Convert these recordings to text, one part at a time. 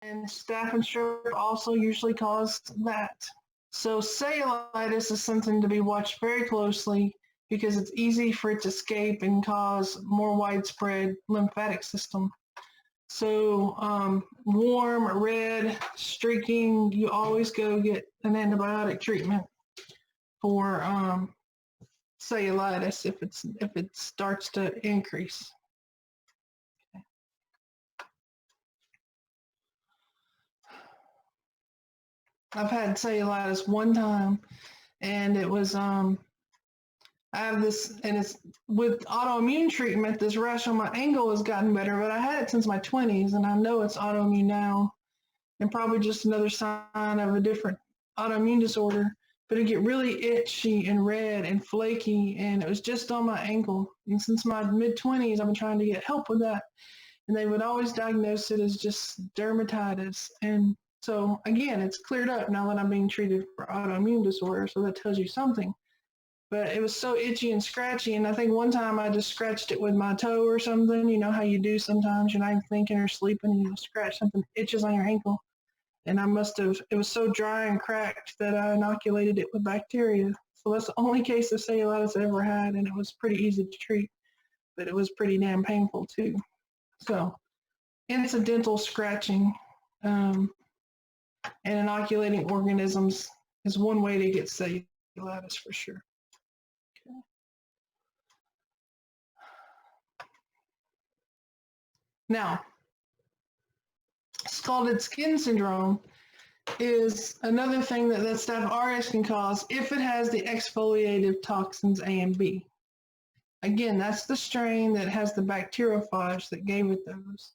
and staph and strep also usually cause that. So cellulitis is something to be watched very closely because it's easy for it to escape and cause more widespread lymphatic system. So warm, red, streaking, you always go get an antibiotic treatment for cellulitis if it starts to increase. I've had cellulitis one time, and it was I have this, and it's with autoimmune treatment. This rash on my ankle has gotten better, but I had it since my 20s, and I know it's autoimmune now, and probably just another sign of a different autoimmune disorder. But it get really itchy and red and flaky, and it was just on my ankle. And since my mid-20s, I've been trying to get help with that, and they would always diagnose it as just dermatitis. And so again, it's cleared up now that I'm being treated for autoimmune disorder, so that tells you something. But it was so itchy and scratchy, and I think one time I just scratched it with my toe or something. You know how you do sometimes, you're not even thinking or sleeping, and you scratch something, itches on your ankle. And I must have, it was so dry and cracked that I inoculated it with bacteria. So that's the only case of cellulitis I ever had, and it was pretty easy to treat, but it was pretty damn painful too. So incidental scratching and inoculating organisms is one way to get cellulitis for sure. Okay. Now, scalded skin syndrome is another thing that Staph aureus can cause if it has the exfoliative toxins A and B. Again, that's the strain that has the bacteriophage that gave it those.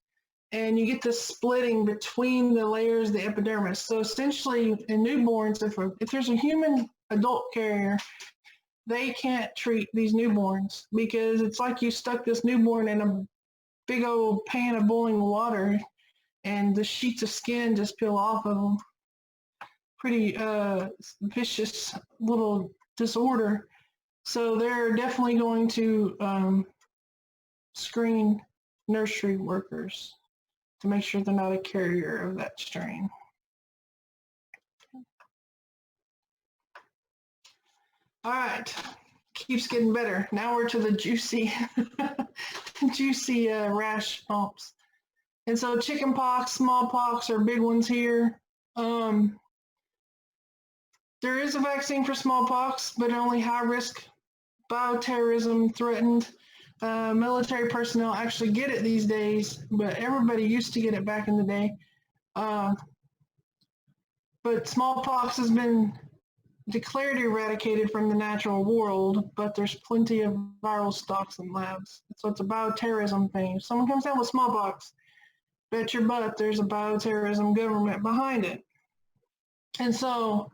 And you get this splitting between the layers of the epidermis. So essentially in newborns, if there's a human adult carrier, they can't treat these newborns because it's like you stuck this newborn in a big old pan of boiling water and the sheets of skin just peel off of them. Pretty vicious little disorder. So they're definitely going to screen nursery workers to make sure they're not a carrier of that strain. All right, keeps getting better. Now we're to the juicy, juicy rash bumps. And so chicken pox, smallpox are big ones here. There is a vaccine for smallpox, but only high-risk bioterrorism threatened military personnel actually get it these days, but everybody used to get it back in the day. But smallpox has been declared eradicated from the natural world, but there's plenty of viral stocks in labs. So it's a bioterrorism thing. If someone comes down with smallpox, bet your butt there's a bioterrorism government behind it. And so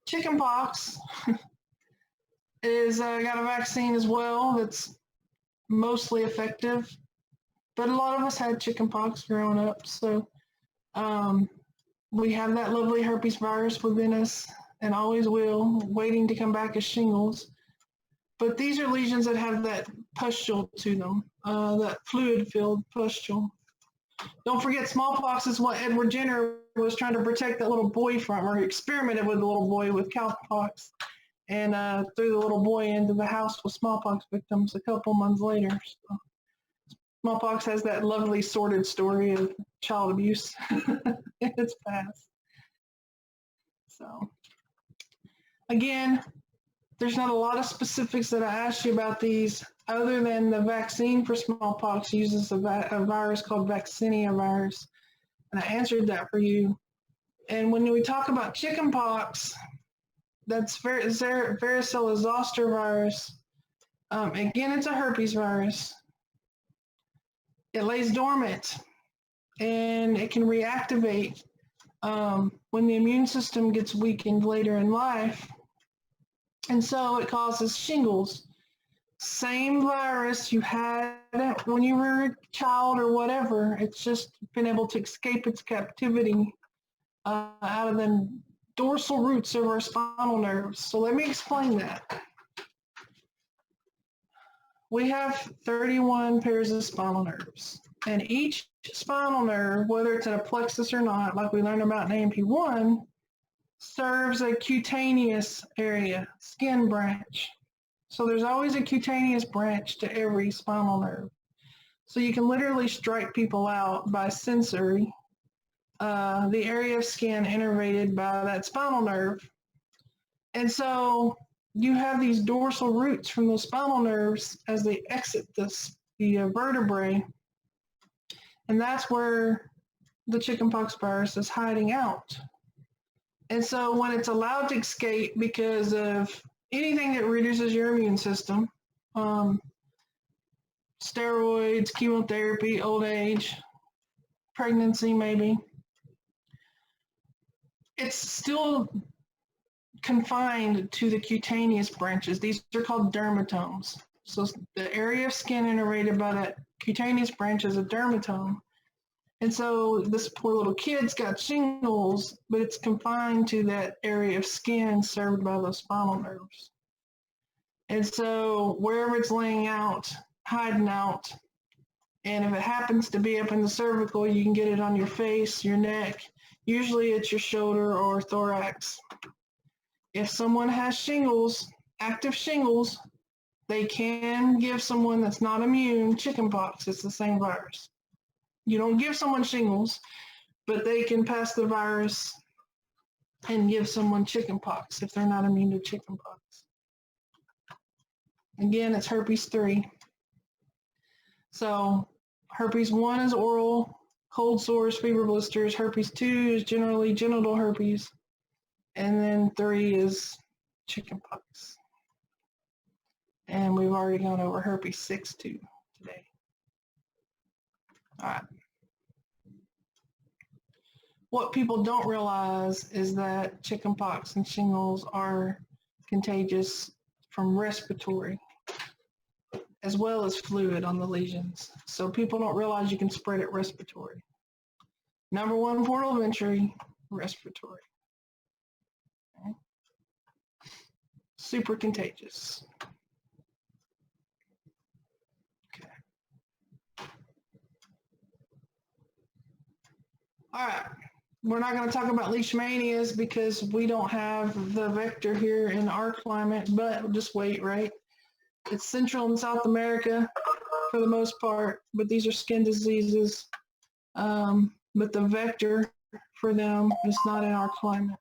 chickenpox is got a vaccine as well that's mostly effective, but a lot of us had chickenpox growing up, so we have that lovely herpes virus within us and always will, waiting to come back as shingles. But these are lesions that have that pustule to them, that fluid-filled pustule. Don't forget, smallpox is what Edward Jenner was trying to protect that little boy from, or he experimented with the little boy with cowpox and threw the little boy into the house with smallpox victims a couple months later. So, smallpox has that lovely sordid story of child abuse in its past. So, again, there's not a lot of specifics that I asked you about these other than the vaccine for smallpox uses a virus called vaccinia virus. And I answered that for you. And when we talk about chickenpox, that's varicella zoster virus. Again, it's a herpes virus. It lays dormant and it can reactivate when the immune system gets weakened later in life. And so it causes shingles. Same virus you had when you were a child or whatever. It's just been able to escape its captivity out of the dorsal roots of our spinal nerves. So let me explain that. We have 31 pairs of spinal nerves. And each spinal nerve, whether it's in a plexus or not, like we learned about in AMP1, serves a cutaneous area, skin branch. So there's always a cutaneous branch to every spinal nerve. So you can literally strike people out by sensory, the area of skin innervated by that spinal nerve. And so you have these dorsal roots from those spinal nerves as they exit the vertebrae. And that's where the chickenpox virus is hiding out. And so when it's allowed to escape because of anything that reduces your immune system, steroids, chemotherapy, old age, pregnancy maybe, it's still confined to the cutaneous branches. These are called dermatomes. So the area of skin innervated by that cutaneous branch is a dermatome. And so this poor little kid's got shingles, but it's confined to that area of skin served by those spinal nerves. And so wherever it's laying out, hiding out, and if it happens to be up in the cervical, you can get it on your face, your neck. Usually it's your shoulder or thorax. If someone has shingles, active shingles, they can give someone that's not immune chickenpox. It's the same virus. You don't give someone shingles, but they can pass the virus and give someone chickenpox if they're not immune to chickenpox. Again, it's herpes 3. So herpes 1 is oral, cold sores, fever blisters. Herpes 2 is generally genital herpes. And then 3 is chickenpox. And we've already gone over herpes 6 too today. All right. What people don't realize is that chickenpox and shingles are contagious from respiratory as well as fluid on the lesions. So people don't realize you can spread it respiratory. Number 1 portal of entry, respiratory. Okay. Super contagious. Okay. All right. We're not going to talk about leishmanias because we don't have the vector here in our climate, but just wait, right? It's Central and South America for the most part, but these are skin diseases. But the vector for them is not in our climate.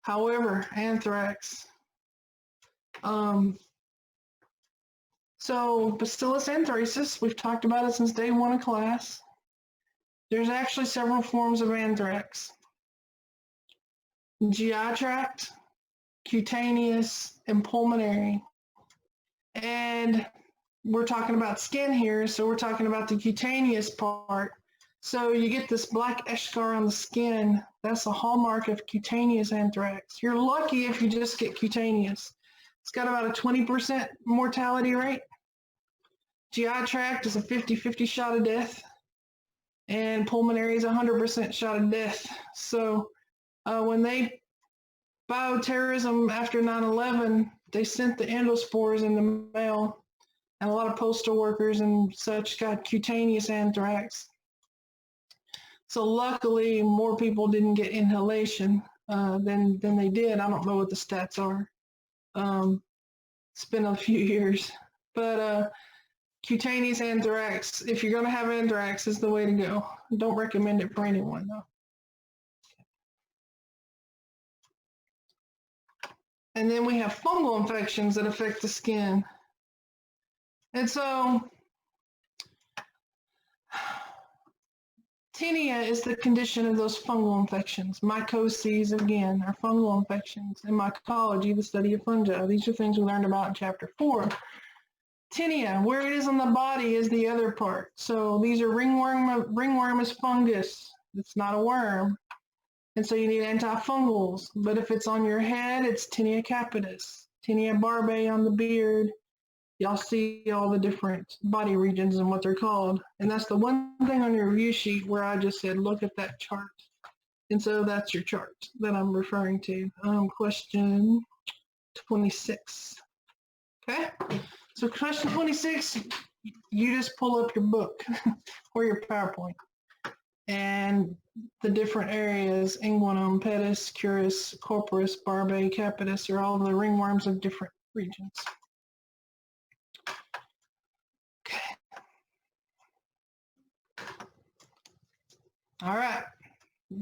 However, anthrax. So Bacillus anthracis, we've talked about it since day 1 of class. There's actually several forms of anthrax. GI tract, cutaneous, and pulmonary. And we're talking about skin here, so we're talking about the cutaneous part. So you get this black eschar on the skin. That's a hallmark of cutaneous anthrax. You're lucky if you just get cutaneous. It's got about a 20% mortality rate. GI tract is a 50-50 shot of death. And pulmonary is 100% shot of death. So when they bioterrorism after 9/11, they sent the endospores in the mail, and a lot of postal workers and such got cutaneous anthrax. So luckily, more people didn't get inhalation than they did. I don't know what the stats are. It's been a few years, but cutaneous anthrax, if you're going to have anthrax, is the way to go. Don't recommend it for anyone, though. And then we have fungal infections that affect the skin. And so, tinea is the condition of those fungal infections. Mycoses, again, are fungal infections. And mycology, the study of fungi. These are things we learned about in chapter 4. Tinea, where it is on the body is the other part. So these are ringworm. Ringworm is fungus. It's not a worm. And so you need antifungals. But if it's on your head, it's Tinea capitis. Tinea barbae on the beard. Y'all see all the different body regions and what they're called. And that's the one thing on your review sheet where I just said, look at that chart. And so that's your chart that I'm referring to. Question 26. Okay? So question 26, you just pull up your book or your PowerPoint, and the different areas, inguinum, pedis, curus, corporus, barbae, capitis, are all the ringworms of different regions. Okay. All right.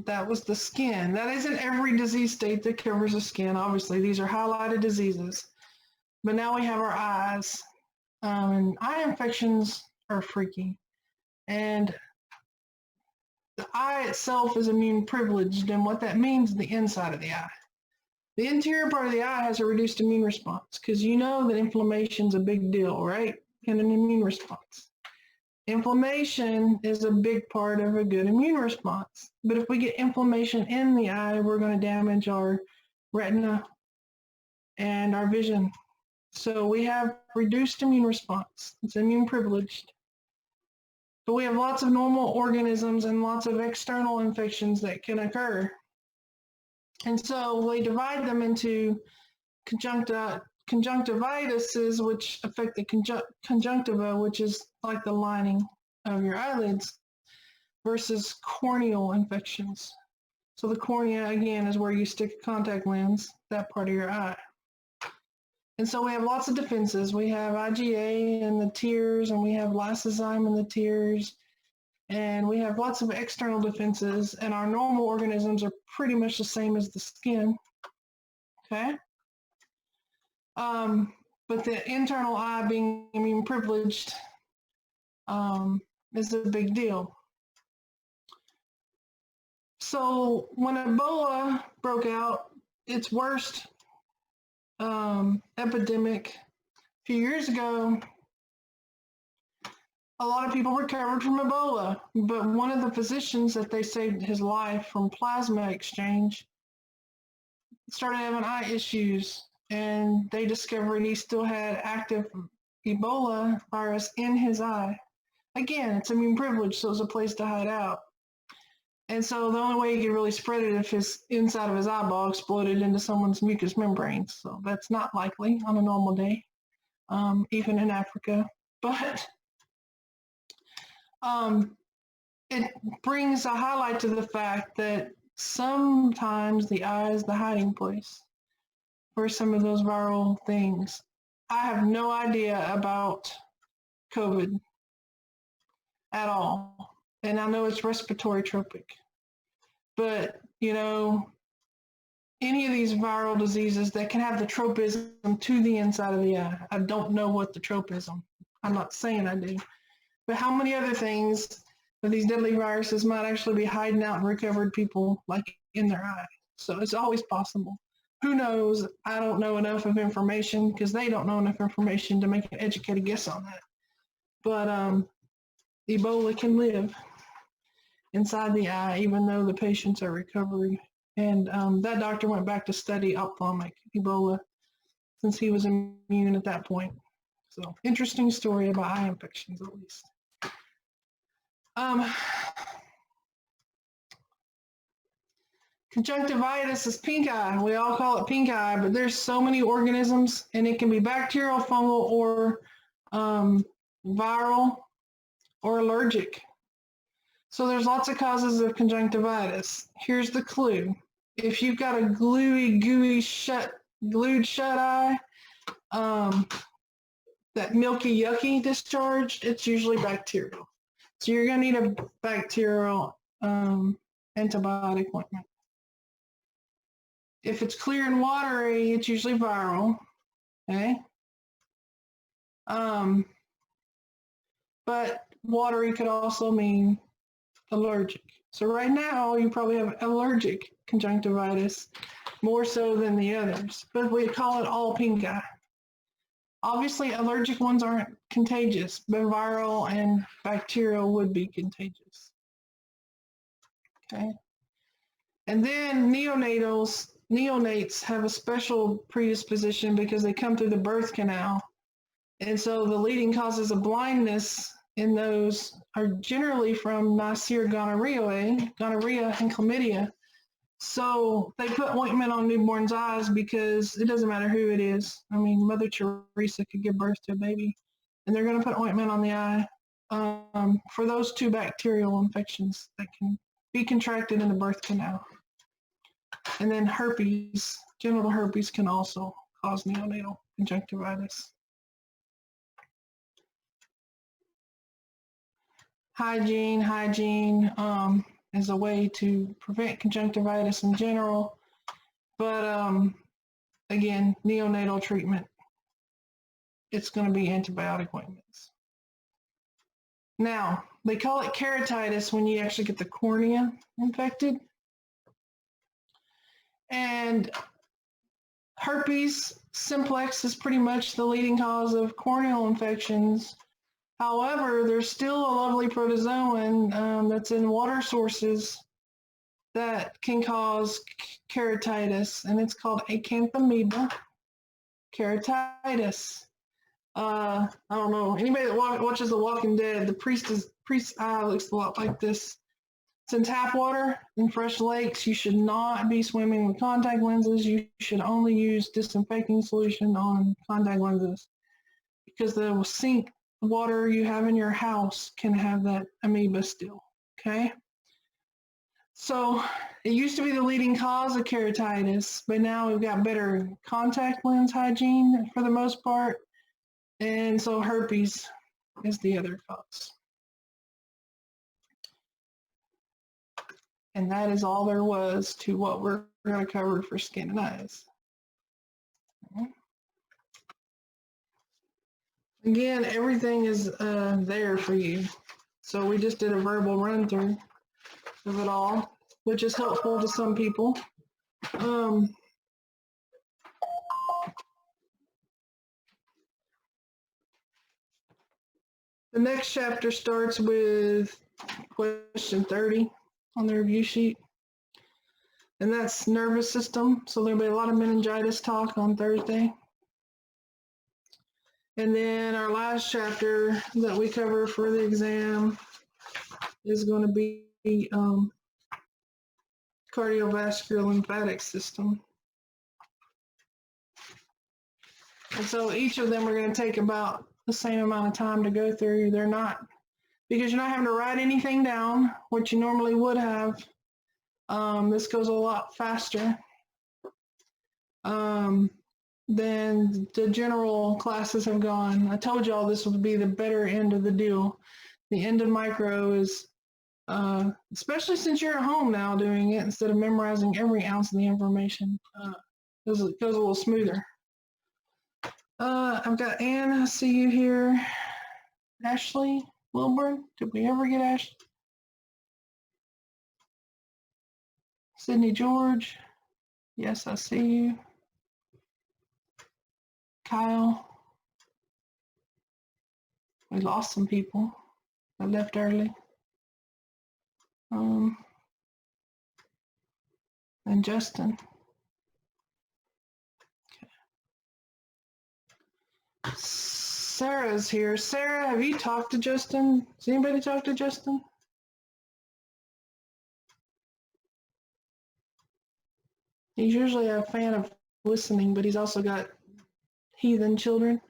That was the skin. That isn't every disease state that covers the skin. Obviously, these are highlighted diseases. But now we have our eyes. And eye infections are freaky. And the eye itself is immune privileged, and what that means is the inside of the eye. The interior part of the eye has a reduced immune response because you know that inflammation is a big deal, right? And an immune response. Inflammation is a big part of a good immune response. But if we get inflammation in the eye, we're going to damage our retina and our vision. So we have reduced immune response. It's immune privileged. But we have lots of normal organisms and lots of external infections that can occur. And so we divide them into conjunctivitis, which affect the conjunctiva, which is like the lining of your eyelids, versus corneal infections. So the cornea, again, is where you stick a contact lens, that part of your eye. And so we have lots of defenses. We have IgA in the tears, and we have lysozyme in the tears, and we have lots of external defenses, and our normal organisms are pretty much the same as the skin, okay? But the internal eye being immune privileged is a big deal. So when Ebola broke out, its worst epidemic a few years ago, a lot of people recovered from Ebola, but one of the physicians that they saved his life from plasma exchange started having eye issues, and they discovered he still had active Ebola virus in his eye. Again, it's immune privilege, so it's a place to hide out. And so the only way he could really spread it if his inside of his eyeball exploded into someone's mucous membranes. So that's not likely on a normal day, even in Africa. But it brings a highlight to the fact that sometimes the eye is the hiding place for some of those viral things. I have no idea about COVID at all. And I know it's respiratory tropic, but you know, any of these viral diseases that can have the tropism to the inside of the eye. I don't know what the tropism, I'm not saying I do, but how many other things of these deadly viruses might actually be hiding out in recovered people, like in their eye. So it's always possible. Who knows? I don't know enough of information because they don't know enough information to make an educated guess on that. But Ebola can live inside the eye, even though the patients are recovered. And that doctor went back to study ophthalmic Ebola since he was immune at that point. So interesting story about eye infections, at least. Conjunctivitis is pink eye. We all call it pink eye, but there's so many organisms, and it can be bacterial, fungal, or viral, or allergic. So there's lots of causes of conjunctivitis. Here's the clue. If you've got a gluey, gooey, glued shut eye, that milky, yucky discharge, it's usually bacterial. So you're going to need a bacterial antibiotic ointment. If it's clear and watery, it's usually viral, okay? But watery could also mean allergic. So right now, you probably have allergic conjunctivitis, more so than the others, but we call it all pink eye. Obviously, allergic ones aren't contagious, but viral and bacterial would be contagious. Okay. And then neonates have a special predisposition because they come through the birth canal. And so the leading causes of blindness in those are generally from Neisseria gonorrhoeae, gonorrhea and chlamydia. So they put ointment on newborns' eyes because it doesn't matter who it is. I mean, Mother Teresa could give birth to a baby and they're going to put ointment on the eye for those 2 bacterial infections that can be contracted in the birth canal. And then herpes, genital herpes, can also cause neonatal conjunctivitis. Hygiene is a way to prevent conjunctivitis in general, but again, neonatal treatment, it's going to be antibiotic ointments. Now, they call it keratitis when you actually get the cornea infected. And herpes simplex is pretty much the leading cause of corneal infections. However, there's still a lovely protozoan that's in water sources that can cause keratitis, and it's called Acanthamoeba keratitis. I don't know, anybody that watches The Walking Dead, the priest's eye looks a lot like this. It's in tap water in fresh lakes. You should not be swimming with contact lenses. You should only use disinfecting solution on contact lenses, because the sink water you have in your house can have that amoeba still, okay? So it used to be the leading cause of keratitis, but now we've got better contact lens hygiene for the most part. And so herpes is the other cause. And that is all there was to what we're going to cover for skin and eyes. Again, everything is there for you. So we just did a verbal run through of it all, which is helpful to some people. The next chapter starts with question 30 on the review sheet, and that's nervous system. So there'll be a lot of meningitis talk on Thursday. And then our last chapter that we cover for the exam is going to be cardiovascular lymphatic system. And so each of them are going to take about the same amount of time to go through. They're not, because you're not having to write anything down, which you normally would have. This goes a lot faster than the general classes have gone. I told y'all this would be the better end of the deal. The end of micro is, especially since you're at home now doing it instead of memorizing every ounce of the information, it goes a little smoother. I've got Ann, I see you here. Ashley Wilburn, did we ever get Ashley? Sydney George, yes, I see you. Kyle, we lost some people that left early. And Justin. Okay. Sarah's here. Sarah, have you talked to Justin? Has anybody talked to Justin? He's usually a fan of listening, but he's also got heathen children.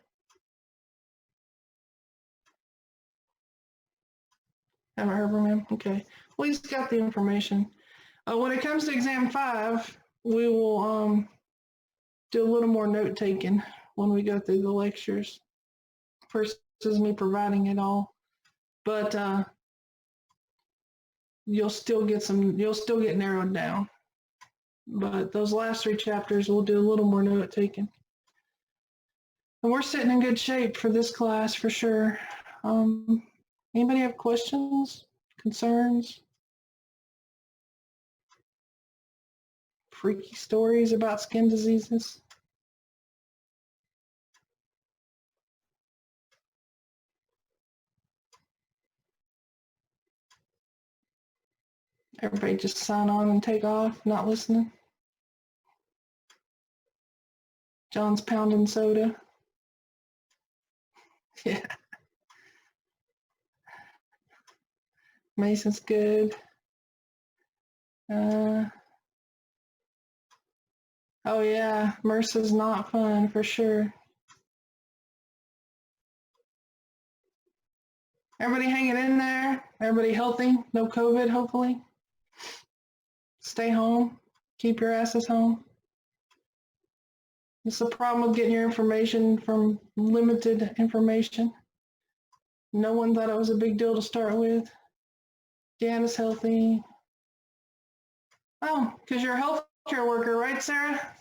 Haven't heard from him? Okay. Well, he's got the information. When it comes to exam 5, we will do a little more note taking when we go through the lectures versus me providing it all. But you'll still get narrowed down. But those last 3 chapters, we'll do a little more note taking. And we're sitting in good shape for this class for sure. Anybody have questions, concerns? Freaky stories about skin diseases? Everybody just sign on and take off, not listening. John's pounding soda. Yeah. Mason's good. Oh yeah, MRSA's not fun for sure. Everybody hanging in there? Everybody healthy? No COVID, hopefully? Stay home. Keep your asses home. It's the problem with getting your information from limited information. No one thought it was a big deal to start with. Jan is healthy. Oh, because you're a healthcare worker, right, Sarah?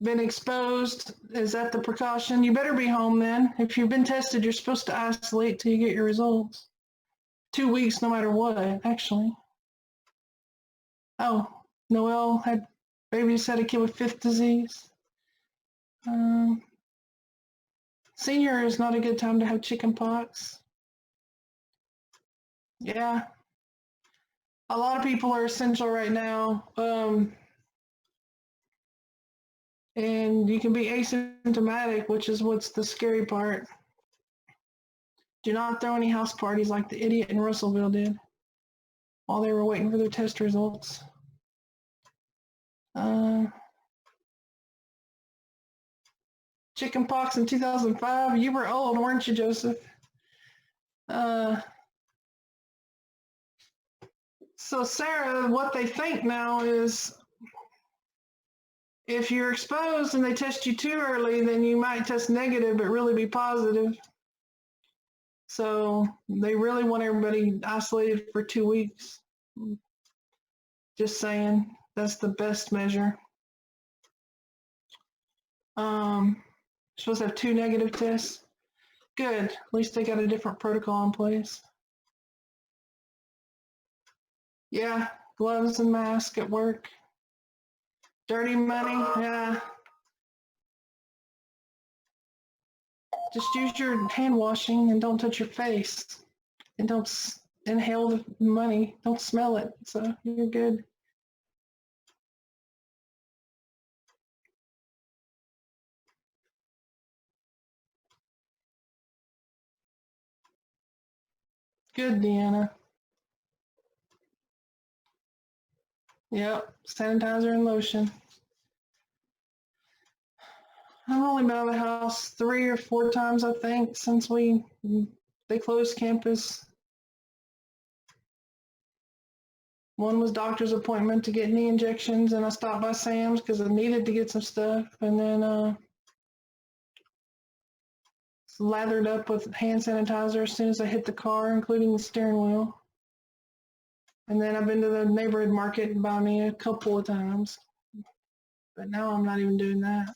Been exposed. Is that the precaution? You better be home then. If you've been tested, you're supposed to isolate till you get your results. 2 weeks, no matter what, actually. Oh, Noelle had babies had a kid with fifth disease. Senior is not a good time to have chicken pox. Yeah, a lot of people are essential right now. And you can be asymptomatic, which is what's the scary part. Do not throw any house parties like the idiot in Russellville did while they were waiting for their test results. Chicken pox in 2005. You were old, weren't you, Joseph? So Sarah, what they think now is if you're exposed and they test you too early, then you might test negative but really be positive. So they really want everybody isolated for 2 weeks. Just saying, that's the best measure. Supposed to have 2 negative tests. Good, at least they got a different protocol in place. Yeah, gloves and mask at work. Dirty money, yeah. Just use your hand washing and don't touch your face. And don't inhale the money. Don't smell it, so you're good. Good, Deanna. Yep, sanitizer and lotion. I've only been out of the house 3 or 4 times, I think, since they closed campus. One was doctor's appointment to get knee injections, and I stopped by Sam's because I needed to get some stuff, and then lathered up with hand sanitizer as soon as I hit the car, including the steering wheel. And then I've been to the neighborhood market and buy me a couple of times, but now I'm not even doing that.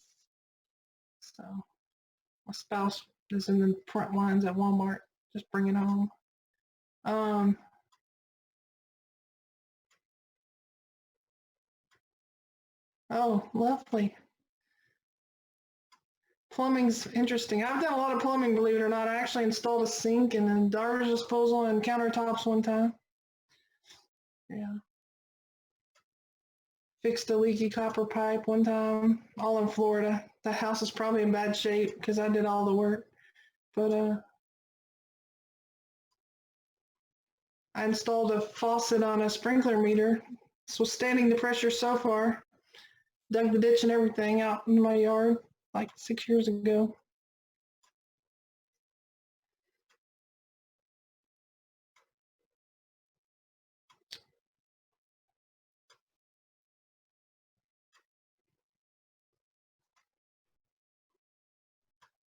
So my spouse is in the front lines at Walmart, just bring it home. Oh, lovely. Plumbing's interesting. I've done a lot of plumbing, believe it or not. I actually installed a sink and then garbage disposal and countertops one time. Yeah. Fixed a leaky copper pipe one time, all in Florida. The house is probably in bad shape because I did all the work. But I installed a faucet on a sprinkler meter. This was standing the pressure so far. Dug the ditch and everything out in my yard like 6 years ago.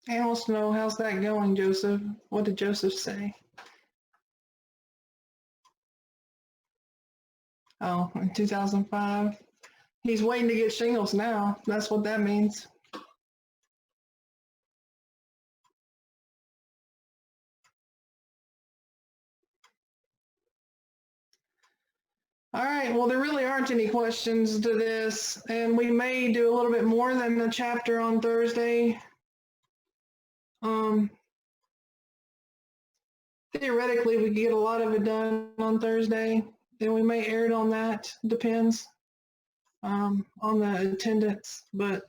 Ann wants to know, how's that going, Joseph? What did Joseph say? Oh, in 2005. He's waiting to get shingles now. That's what that means. All right, well, there really aren't any questions to this, and we may do a little bit more than the chapter on Thursday. Theoretically, we could get a lot of it done on Thursday, and we may air it on that, depends on the attendance, but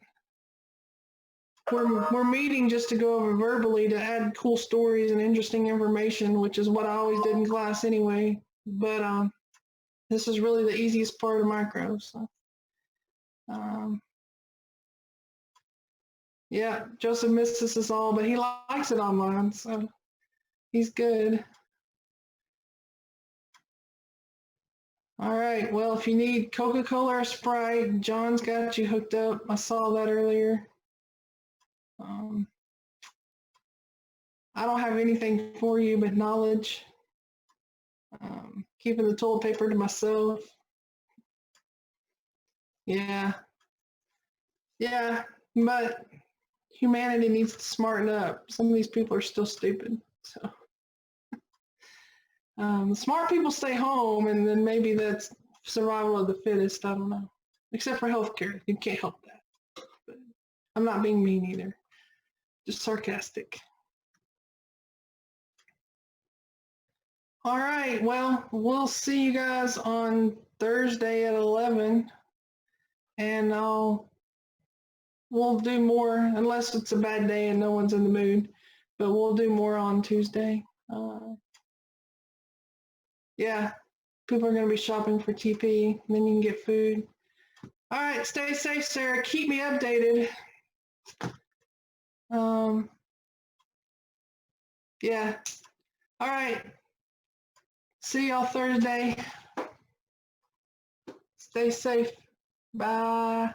we're meeting just to go over verbally to add cool stories and interesting information, which is what I always did in class anyway, but this is really the easiest part of micro, so. Yeah, Joseph misses us all, but he likes it online, so he's good. All right, well, if you need Coca-Cola or Sprite, John's got you hooked up. I saw that earlier. I don't have anything for you but knowledge. Keeping the toilet paper to myself. Yeah, yeah, but humanity needs to smarten up. Some of these people are still stupid. So smart people stay home, and then maybe that's survival of the fittest. I don't know. Except for healthcare, you can't help that. But I'm not being mean either. Just sarcastic. All right. Well, we'll see you guys on Thursday at 11, and we'll do more unless it's a bad day and no one's in the mood. But we'll do more on Tuesday. Yeah, people are going to be shopping for TP, and then you can get food. All right, stay safe, Sarah. Keep me updated. Yeah. All right. See y'all Thursday. Stay safe. Bye.